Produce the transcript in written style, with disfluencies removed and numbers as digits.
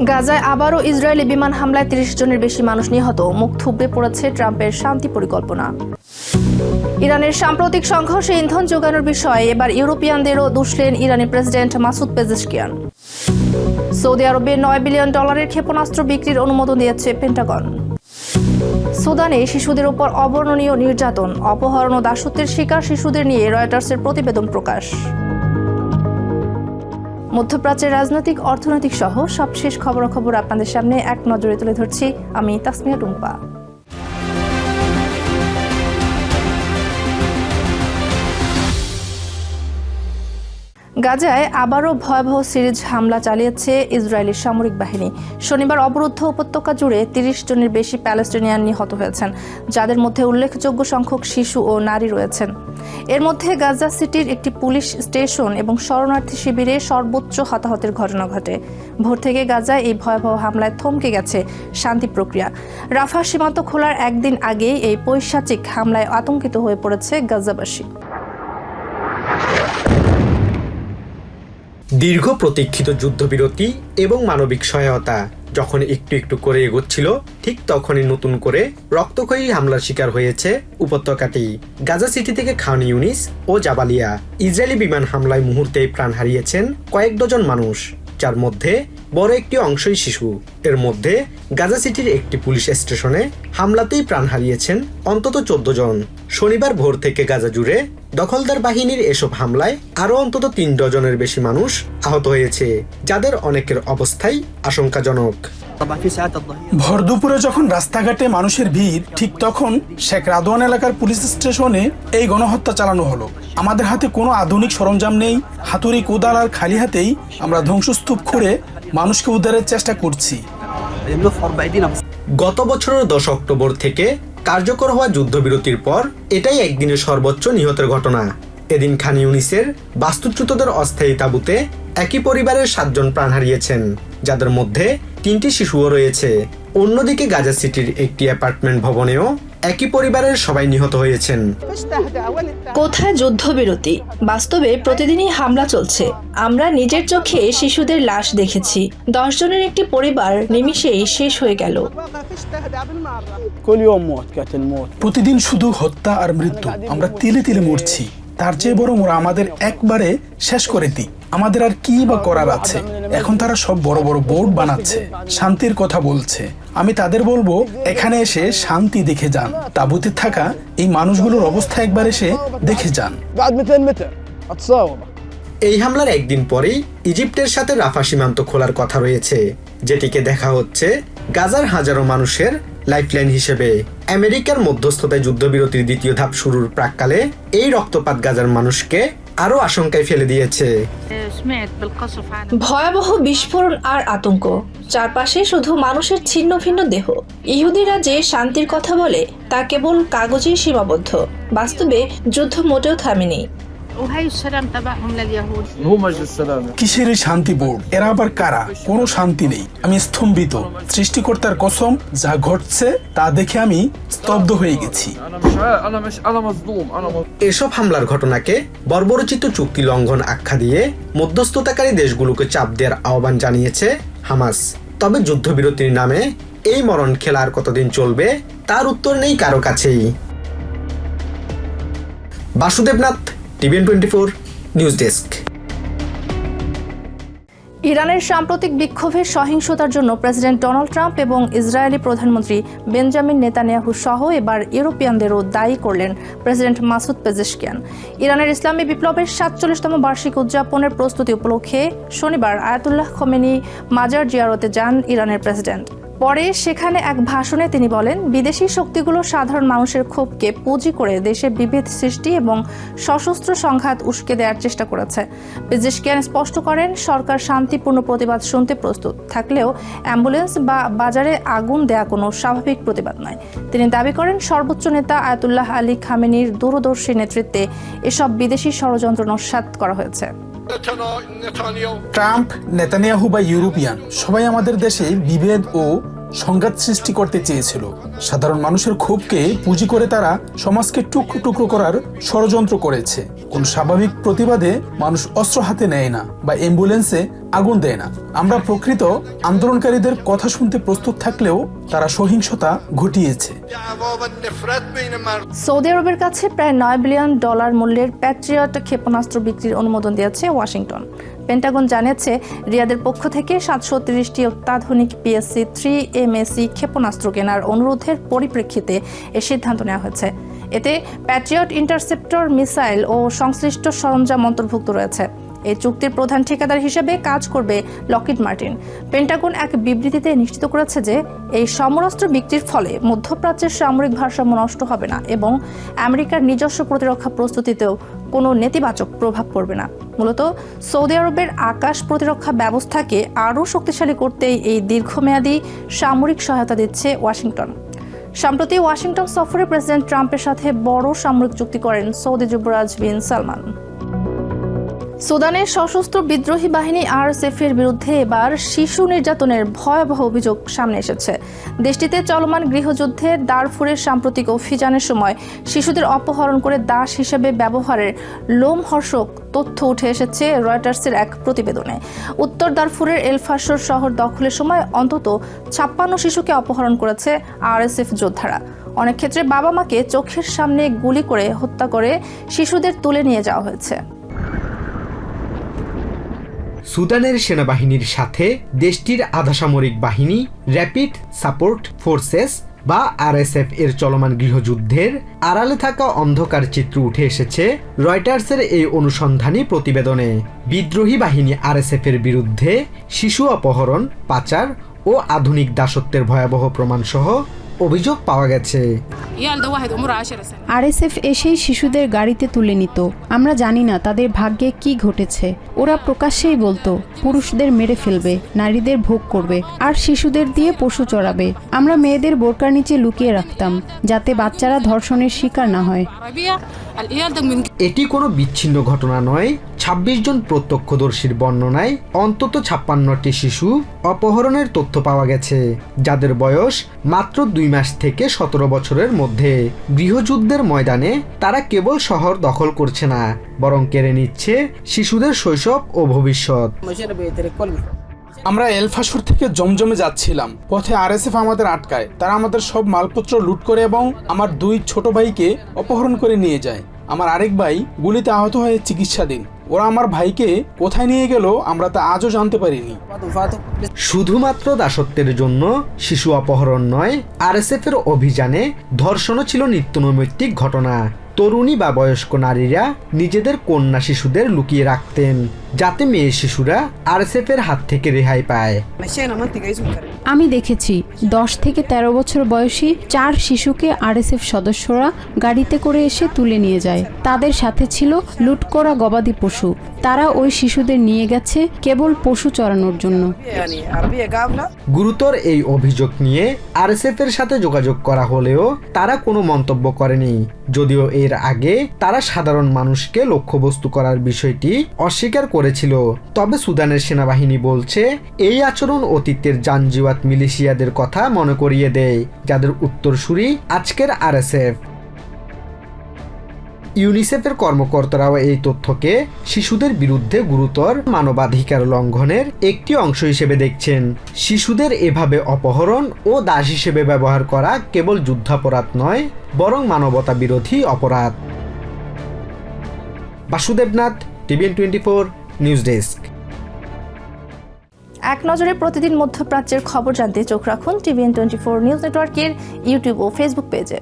গাজায় আবারও ইসরায়েলি বিমান হামলায় ৩০ জনের বেশি মানুষ নিহত, মুখ থুবড়ে পড়েছে ট্রাম্পের শান্তি পরিকল্পনা। ইরানের সাম্প্রতিক সংঘর্ষে ইন্ধন যোগানোর বিষয়ে এবার ইউরোপিয়ানদেরও দুষলেন ইরানি প্রেসিডেন্ট মাসুদ পেজেশকিয়ান। সৌদি আরবে $9 বিলিয়ন ক্ষেপণাস্ত্র বিক্রির অনুমোদন দিয়েছে পেন্টাগন। সুদানে শিশুদের উপর অবর্ণনীয় নির্যাতন, অপহরণ ও দাসত্বের শিকার শিশুদের নিয়ে রয়টার্সের প্রতিবেদন প্রকাশ। মধ্যপ্রাচ্যের রাজনৈতিক, অর্থনৈতিক সহ সবশেষ খবরাখবর আপনাদের সামনে এক নজরে তুলে ধরছি আমি তাসমিয়া টুম্পা। গাজায় আবারও ভয়াবহ সিরিজ হামলা চালিয়েছে ইসরায়েলি সামরিক বাহিনী। শনিবার অবরুদ্ধ উপত্যকা জুড়ে ৩০ জনের বেশি প্যালেস্টিনিয়ান নিহত হয়েছেন, যাদের মধ্যে উল্লেখযোগ্য সংখ্যক শিশু ও নারী রয়েছেন। এর মধ্যে গাজা সিটির একটি পুলিশ স্টেশন এবং শরণার্থী শিবিরে সর্বোচ্চ হতাহতের ঘটনা ঘটে। ভোর থেকে গাজায় এই ভয়াবহ হামলায় থমকে গেছে শান্তি প্রক্রিয়া। রাফা সীমান্ত খোলার একদিন আগেই এই পৈশাচিক হামলায় আতঙ্কিত হয়ে পড়েছে গাজাবাসী। দীর্ঘ প্রতীক্ষিত যুদ্ধবিরতি এবং মানবিক সহায়তা যখন একটু একটু করে এগোচ্ছিল, ঠিক তখনই নতুন করে রক্তক্ষয়ী হামলার শিকার হয়েছে উপত্যকাটি। গাজা সিটি থেকে খান ইউনিস ও জাবালিয়া ইসরায়েলি বিমান হামলায় মুহূর্তেই প্রাণ হারিয়েছেন কয়েক ডজন মানুষ, যার মধ্যে বড় একটি অংশই শিশু। এর মধ্যে গাজা সিটির একটি পুলিশ স্টেশনে হামলাতেই প্রাণ হারিয়েছেন অন্তত 14 জন। শনিবার ভোর থেকে গাজা জুড়ে দখলদার বাহিনীর এসব হামলায় আরও অন্তত 3 ডজনের বেশি মানুষ আহত হয়েছে, যাদের অনেকের অবস্থাই আশঙ্কাজনক। ভর দুপুরে যখন রাস্তাঘাটে মানুষের ভিড়, ঠিক তখন শেখ রাদওয়ান এলাকার পুলিশ স্টেশনে এই গণহত্যা চালানো হলো। আমাদের হাতে কোনো আধুনিক সরঞ্জাম নেই, হাতুড়ি, কোদাল আর খালি হাতেই আমরা ধ্বংসস্তূপ খুঁড়ে মানুষকে উদ্ধারের চেষ্টা করছি। গত বছরের 10 অক্টোবর থেকে কার্যকর হওয়া যুদ্ধবিরতির পর এটাই একদিনের সর্বোচ্চ নিহতের ঘটনা। এদিন খান ইউনিসের বাস্তুচ্যুতদের অস্থায়ী তাঁবুতে একই পরিবারের 7 জন প্রাণ হারিয়েছেন, যাদের মধ্যে 3টি শিশুও রয়েছে। অন্যদিকে গাজা সিটির একটি অ্যাপার্টমেন্ট ভবনেও একই পরিবারের সবাই নিহত হয়েছেন। কোথায় যুদ্ধবিরতি? বাস্তবে প্রতিদিনই হামলা চলছে। আমরা নিজের চোখে শিশুদের লাশ দেখেছি। 10 জনের একটি পরিবার নিমিষেই শেষ হয়ে গেল। প্রতিদিন শুধু হত্যা আর মৃত্যু। আমরা তিলে তিলে মরছি। তার চেয়ে বরং ওরা আমাদের একবারে শেষ করে দিই। আমাদের আর কি বা করার আছে? এখন তারা সব বড় বড় বোর্ড বানাচ্ছে, শান্তির কথা বলছে। আমি তাদের বলবো, এখানে এসে শান্তি দেখে যান। তাঁবুতে থাকা এই মানুষগুলোর অবস্থা একবার এসে দেখে যান। এই হামলার একদিন পরেই ইজিপ্টের সাথে রাফা সীমান্ত খোলার কথা রয়েছে, যেটিকে দেখা হচ্ছে গাজার হাজারো মানুষের লাইফলাইন হিসেবে। আমেরিকার মধ্যস্থতায় যুদ্ধবিরতির দ্বিতীয় ধাপ শুরুর প্রাক্কালে এই রক্তপাত গাজার মানুষকে আরো আশঙ্কায় ফেলে দিয়েছে। ভয়াবহ বিস্ফোরণ আর আতঙ্ক, চারপাশে শুধু মানুষের ছিন্ন ভিন্ন দেহ। ইহুদিরা যে শান্তির কথা বলে তা কেবল কাগজেই সীমাবদ্ধ। বাস্তবে যুদ্ধ মোটেও থামেনি। কিসের শান্তি বোর্ড? এরা আবার কারা? কোনো শান্তি নেই। আমি স্তম্ভিত। সৃষ্টিকর্তার কসম, যা ঘটছে তা দেখে আমি স্তব্ধ হয়ে গেছি। এসব হামলার ঘটনাকে বর্বরচিত চুক্তি লঙ্ঘন আখ্যা দিয়ে মধ্যস্থতাকারী দেশগুলোকে চাপ দেওয়ার আহ্বান জানিয়েছে হামাস। তবে যুদ্ধবিরতির নামে এই মরণ খেলা আর কতদিন চলবে তার উত্তর নেই কারো কাছেই। Basudebnath, TVN 24 news desk. ইরানের সাম্প্রতিক বিক্ষোভের সহিংসতার জন্য প্রেসিডেন্ট ডোনাল্ড ট্রাম্প এবং ইসরায়েলি প্রধানমন্ত্রী বেঞ্জামিন নেতানিয়াহু সহ এবার ইউরোপিয়ানদেরও দায়ী করলেন প্রেসিডেন্ট মাসুদ পেজেশকিয়ান। ইরানের ইসলামী বিপ্লবের 47তম বার্ষিক উদযাপনের প্রস্তুতি উপলক্ষে শনিবার আয়াতুল্লাহ খোমেনি মাজার জিয়ারতে যান ইরানের প্রেসিডেন্ট। পরে সেখানে এক ভাষণে তিনি বলেন, বিদেশি শক্তিগুলো সাধারণ মানুষের ক্ষোভকে পুঁজি করে দেশে বিভেদ সৃষ্টি এবং সশস্ত্র সংঘাত উস্কে দেওয়ার চেষ্টা করেছে। পেজেশকিয়ান স্পষ্ট করেন, সরকার শান্তিপূর্ণ প্রতিবাদ শুনতে প্রস্তুত থাকলেও অ্যাম্বুলেন্স বা বাজারে আগুন দেয়া কোনো স্বাভাবিক প্রতিবাদ নয়। তিনি দাবি করেন, সর্বোচ্চ নেতা আয়াতুল্লাহ আলী খামেনির দূরদর্শী নেতৃত্বে এসব বিদেশি ষড়যন্ত্র নস্যাৎ করা হয়েছে। ট্রাম্প, নেতানিয়াহু বা ইউরোপিয়ান সবাই আমাদের দেশে বিভেদ ও সংঘাত সৃষ্টি করতে চেয়েছিল। সাধারণ মানুষের ক্ষোভকে পুঁজি করে তারা সমাজকে টুকরো টুকরো করার ষড়যন্ত্র করেছে। কোন স্বাভাবিক প্রতিবাদে মানুষ অস্ত্র হাতে নেয় না বা অ্যাম্বুলেন্সে আগুন দেয় না। আমরা প্রকৃত আন্দোলনকারীদের কথা শুনতে প্রস্তুত থাকলেও তারা সহিংসতা ঘটিয়েছে। সৌদি আরবের কাছে প্রায় $9 বিলিয়ন মূল্যের প্যাট্রিয়ট ক্ষেপণাস্ত্র বিক্রির অনুমোদন দিয়েছে ওয়াশিংটন। পেন্টাগন জানিয়েছে রিয়াদের পক্ষ থেকে 730টি অত্যাধুনিক PSC-3 MAC ক্ষেপণাস্ত্র কেনার অনুরোধের পরিপ্রেক্ষিতে এ সিদ্ধান্ত নেওয়া হয়েছে। এতে প্যাট্রিয়ট ইন্টারসেপ্টর মিসাইল ও সংশ্লিষ্ট সরঞ্জাম অন্তর্ভুক্ত রয়েছে। এই চুক্তির প্রধান ঠিকাদার হিসেবে কাজ করবে লকহিড মার্টিন। পেন্টাগন এক বিবৃতিতে নিশ্চিত করেছে যে এই সমরাস্ত্র বিক্রির ফলে মধ্যপ্রাচ্যের সামরিক ভারসাম্য নষ্ট হবে না এবং আমেরিকার নিজস্ব প্রতিরক্ষা প্রস্তুতিতেও কোনো নেতিবাচক প্রভাব পড়বে না। মূলত সৌদি আরবের আকাশ প্রতিরক্ষা ব্যবস্থাকে আরও শক্তিশালী করতেই এই দীর্ঘমেয়াদী সামরিক সহায়তা দিচ্ছে ওয়াশিংটন। সম্প্রতি ওয়াশিংটন সফরে প্রেসিডেন্ট ট্রাম্পের সাথে বড় সামরিক চুক্তি করেন সৌদি যুবরাজ বিন সালমান। সুদানের সশস্ত্র বিদ্রোহী বাহিনী RSF-এর বিরুদ্ধে এবার শিশু নির্যাতনের ভয়াবহ অভিযোগ সামনে এসেছে। দেশটিতে চলমান গৃহযুদ্ধে দারফুরের সাম্প্রতিক অভিযানের সময় শিশুদের অপহরণ করে দাস হিসেবে ব্যবহারের লোমহর্ষক তথ্য উঠে এসেছে রয়টার্সের এক প্রতিবেদনে। উত্তর দারফুরের এলফাশর শহর দখলের সময় অন্তত 56 শিশুকে অপহরণ করেছে RSF যোদ্ধারা। অনেক ক্ষেত্রে বাবা মাকে চোখের সামনে গুলি করে হত্যা করে শিশুদের তুলে নিয়ে যাওয়া হয়েছে। সুদানের সেনাবাহিনীর সাথে দেশটির আধাসামরিক বাহিনী র্যাপিড সাপোর্ট ফোর্সেস বা RSF এর চলমান গৃহযুদ্ধের আড়ালে থাকা অন্ধকার চিত্র উঠে এসেছে রয়টার্সের এই অনুসন্ধানী প্রতিবেদনে। বিদ্রোহী বাহিনী RSF এর বিরুদ্ধে শিশু অপহরণ, পাচার ও আধুনিক দাসত্বের ভয়াবহ প্রমাণসহ অভিযোগ পাওয়া গেছে। RSF এসেই শিশুদের গাড়িতে তুলে নিত। আমরা জানি না তাদের ভাগ্যে কি ঘটেছে। ওরা প্রকাশ্যেই বলতো পুরুষদের মেরে ফেলবে, নারীদের ভোগ করবে আর শিশুদের দিয়ে পশু চড়াবে। আমরা মেয়েদের বোরকার নিচে লুকিয়ে রাখতাম যাতে বাচ্চারা ধর্ষণের শিকার না হয়। এটি কোনো বিচ্ছিন্ন ঘটনা নয়। 26 জন প্রত্যক্ষদর্শীর বর্ণনায় অন্তত 56টি শিশু অপহরণের তথ্য পাওয়া গেছে, যাদের বয়স মাত্র 2 মাস থেকে 17 বছরের মধ্যে। গৃহযুদ্ধের ময়দানে তারা কেবল শহর দখল করছে না, বরং কেড়ে নিচ্ছে শিশুদের শৈশব ও ভবিষ্যৎ। আমরা এলফাশর থেকে জমজমে যাচ্ছিলাম। পথে RSF আমাদের আটকায়। তারা আমাদের সব মালপত্র লুট করে এবং আমার 2 ছোট ভাইকে অপহরণ করে নিয়ে যায়। আমার আরেক ভাই গুলিতে আহত হয়ে চিকিৎসাধীন। ওরা আমার ভাইকে কোথায় নিয়ে গেল আমরা তা আজও জানতে পারিনি। শুধুমাত্র দাসত্বের জন্য শিশু অপহরণ নয়, RSF এর অভিযানে ধর্ষণও ছিল নিত্যনৈমিত্তিক ঘটনা। তরুণী বা বয়স্ক নারীরা নিজেদের কন্যা শিশুদের লুকিয়ে রাখতেন, যাতে মেয়ে শিশুরা RSF এর হাত থেকে রেহাই পায়। আমি দেখেছি 10 থেকে 13 বছর বয়সী 4 শিশুকে RSF সদস্যরা গাড়িতে করে এসে তুলে নিয়ে যায়। তাদের সাথে ছিল লুট করা গবাদি পশু। তারা ওই শিশুদের নিয়ে গেছে কেবল পশু চড়ানোর জন্য। গুরুতর এই অভিযোগ নিয়ে RSF এর সাথে যোগাযোগ করা হলেও তারা কোনো মন্তব্য করেনি, যদিও এর আগে তারা সাধারণ মানুষকে লক্ষ্যবস্তু করার বিষয়টি অস্বীকার করেছিল। তবে সুদানের সেনাবাহিনী বলছে এই আচরণ অতীতের জানজিওয়াত মিলিশিয়াদের কথা মনে করিয়ে দেয়, যাদের উত্তরসূরি আজকের RSF। ইউনিসেফের কর্মকর্তারাও এই তথ্যকে শিশুদের বিরুদ্ধে গুরুতর মানবাধিকার লঙ্ঘনের একটি অংশ হিসেবে দেখছেন। শিশুদের এভাবে অপহরণ ও দাস হিসেবে ব্যবহার করা কেবল যুদ্ধাপরাধ নয়, বরং মানবতা বিরোধী অপরাধ। Basudebnath, TVN 24 news desk. এক নজরে প্রতিদিন মধ্যপ্রাচ্যের খবর জানতে চোখ রাখুন TVN 24 নিউজ নেটওয়ার্কের ইউটিউব ও ফেসবুক পেজে।